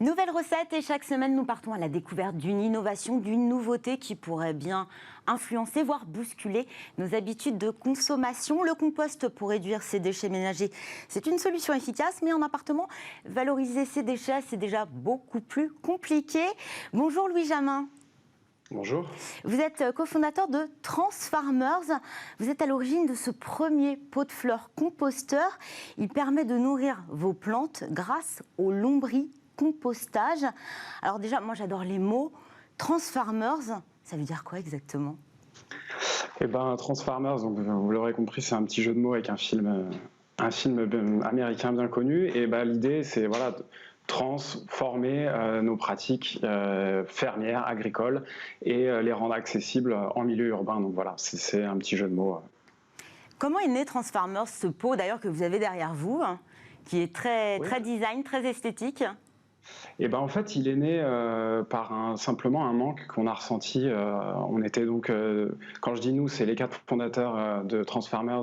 Nouvelle recette et chaque semaine nous partons à la découverte d'une innovation, d'une nouveauté qui pourrait bien influencer, voire bousculer nos habitudes de consommation. Le compost pour réduire ses déchets ménagers, c'est une solution efficace, mais en appartement, valoriser ses déchets, c'est déjà beaucoup plus compliqué. Bonjour Louis Jamin. Bonjour. Vous êtes cofondateur de Transfarmers. Vous êtes à l'origine de ce premier pot de fleurs composteur. Il permet de nourrir vos plantes grâce au lombricompostage. Alors déjà, moi j'adore les mots. Transfarmers, ça veut dire quoi exactement ? Eh ben, Transfarmers, donc, vous l'aurez compris, c'est un petit jeu de mots avec un film américain bien connu. Et ben, l'idée, c'est de transformer nos pratiques fermières, agricoles, et les rendre accessibles en milieu urbain. Donc voilà, c'est un petit jeu de mots. Comment est né Transfarmers, ce pot d'ailleurs que vous avez derrière vous, qui est très design, très esthétique ? Et ben en fait, il est né par simplement un manque qu'on a ressenti. On était donc, quand je dis nous, c'est les 4 fondateurs de Transfarmers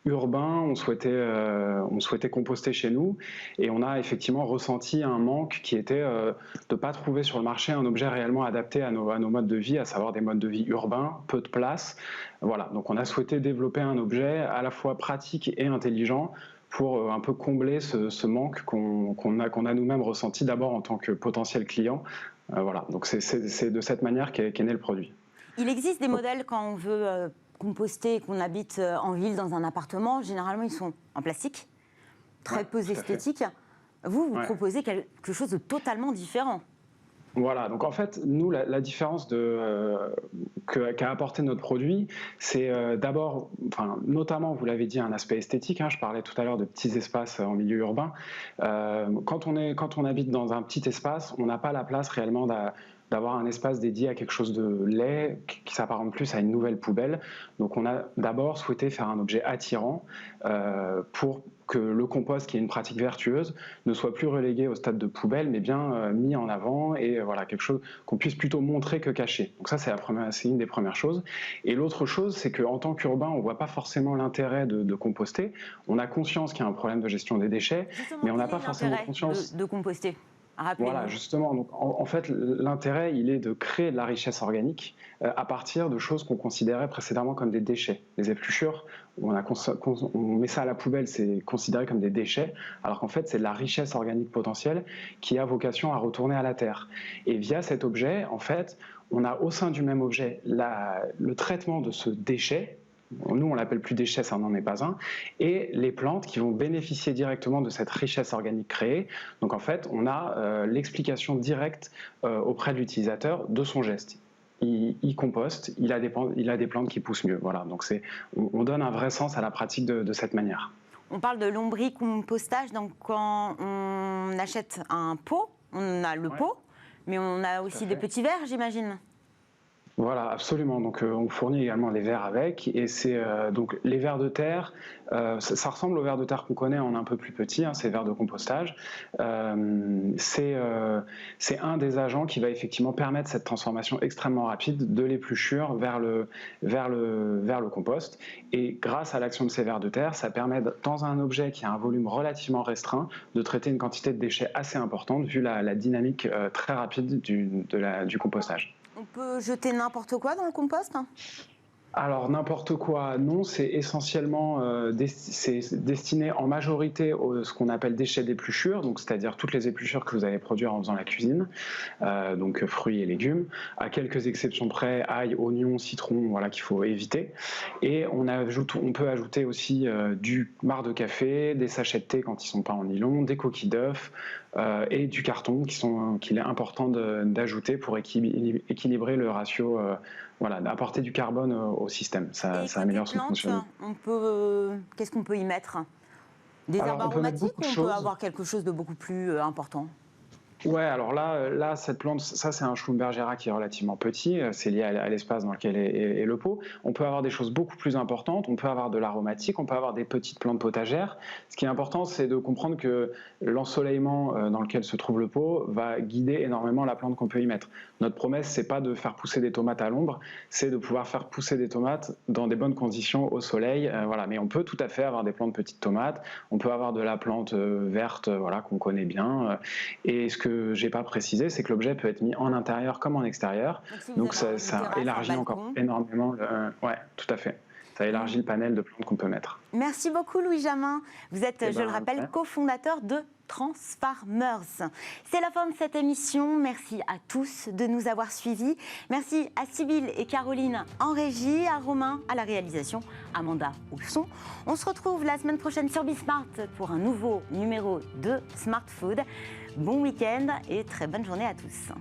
urbains. On souhaitait composter chez nous, et on a effectivement ressenti un manque qui était de ne pas trouver sur le marché un objet réellement adapté à nos modes de vie, à savoir des modes de vie urbains, peu de place. Voilà, donc on a souhaité développer un objet à la fois pratique et intelligent, pour un peu combler ce manque qu'on a nous-mêmes ressenti d'abord en tant que potentiel client. Voilà, donc c'est de cette manière qu'est né le produit. Il existe des modèles quand on veut composter et qu'on habite en ville dans un appartement. Généralement, ils sont en plastique, très peu esthétiques. Vous proposez quelque chose de totalement différent. Voilà, donc en fait, nous, la différence qu'a apporté notre produit, c'est d'abord, notamment, vous l'avez dit, un aspect esthétique. Je parlais tout à l'heure de petits espaces en milieu urbain. Quand on habite dans un petit espace, on n'a pas la place réellement d'avoir un espace dédié à quelque chose de laid, qui s'apparente plus à une nouvelle poubelle. Donc on a d'abord souhaité faire un objet attirant pour que le compost, qui est une pratique vertueuse, ne soit plus relégué au stade de poubelle, mais bien mis en avant, et quelque chose qu'on puisse plutôt montrer que cacher. Donc ça, c'est une des premières choses. Et l'autre chose, c'est qu'en tant qu'urbain, on ne voit pas forcément l'intérêt de composter. On a conscience qu'il y a un problème de gestion des déchets, mais on n'a pas forcément conscience de composter. Voilà, justement. Donc, en fait, l'intérêt, il est de créer de la richesse organique à partir de choses qu'on considérait précédemment comme des déchets. Les épluchures, on met ça à la poubelle, c'est considéré comme des déchets, alors qu'en fait, c'est de la richesse organique potentielle qui a vocation à retourner à la terre. Et via cet objet, en fait, on a au sein du même objet le traitement de ce déchet. Nous, on l'appelle plus déchet, ça n'en est pas un, et les plantes qui vont bénéficier directement de cette richesse organique créée. Donc en fait, on a l'explication directe auprès de l'utilisateur de son geste. Il composte, il a des plantes qui poussent mieux. Voilà, donc on donne un vrai sens à la pratique de cette manière. On parle de lombricompostage, donc quand on achète un pot, on a le pot, mais on a aussi des petits verres, j'imagine. Voilà, absolument. Donc, on fournit également les verres avec, et c'est donc les vers de terre. Ça ressemble aux vers de terre qu'on connaît en un peu plus petit, ces vers de compostage. C'est un des agents qui va effectivement permettre cette transformation extrêmement rapide de l'épluchure vers le compost. Et grâce à l'action de ces vers de terre, ça permet, dans un objet qui a un volume relativement restreint, de traiter une quantité de déchets assez importante vu la dynamique très rapide du compostage. On peut jeter n'importe quoi dans le compost ? Alors n'importe quoi, non, c'est essentiellement destiné en majorité à ce qu'on appelle déchets d'épluchure, donc c'est-à-dire toutes les épluchures que vous allez produire en faisant la cuisine, donc fruits et légumes, à quelques exceptions près, ail, oignons, citron, voilà, qu'il faut éviter. Et on peut ajouter aussi du marc de café, des sachets de thé quand ils sont pas en nylon, des coquilles d'œufs et du carton qu'il est important d'ajouter pour équilibrer le ratio. D'apporter du carbone au système, ça améliore son fonctionnement. Qu'est-ce qu'on peut y mettre ? Des herbes aromatiques, ou on peut avoir quelque chose de beaucoup plus important ? Ouais, alors là, cette plante, ça c'est un Schlumbergera qui est relativement petit, c'est lié à l'espace dans lequel est le pot. On peut avoir des choses beaucoup plus importantes, on peut avoir de l'aromatique, on peut avoir des petites plantes potagères. Ce qui est important, c'est de comprendre que l'ensoleillement dans lequel se trouve le pot va guider énormément la plante qu'on peut y mettre. Notre promesse, c'est pas de faire pousser des tomates à l'ombre, c'est de pouvoir faire pousser des tomates dans des bonnes conditions au soleil. Mais on peut tout à fait avoir des plantes petites tomates, on peut avoir de la plante verte, qu'on connaît bien. Et ce que que j'ai pas précisé, c'est que l'objet peut être mis en intérieur comme en extérieur. Donc ça élargit encore énormément. Ouais, tout à fait. Ça élargit le panel de plantes qu'on peut mettre. Merci beaucoup Louis Jamin. Vous êtes, je le rappelle, cofondateur de Transfarmers. C'est la fin de cette émission. Merci à tous de nous avoir suivis. Merci à Sybille et Caroline en régie, à Romain à la réalisation, Amanda au son. On se retrouve la semaine prochaine sur Bismart pour un nouveau numéro de Smart Food. Bon week-end et très bonne journée à tous.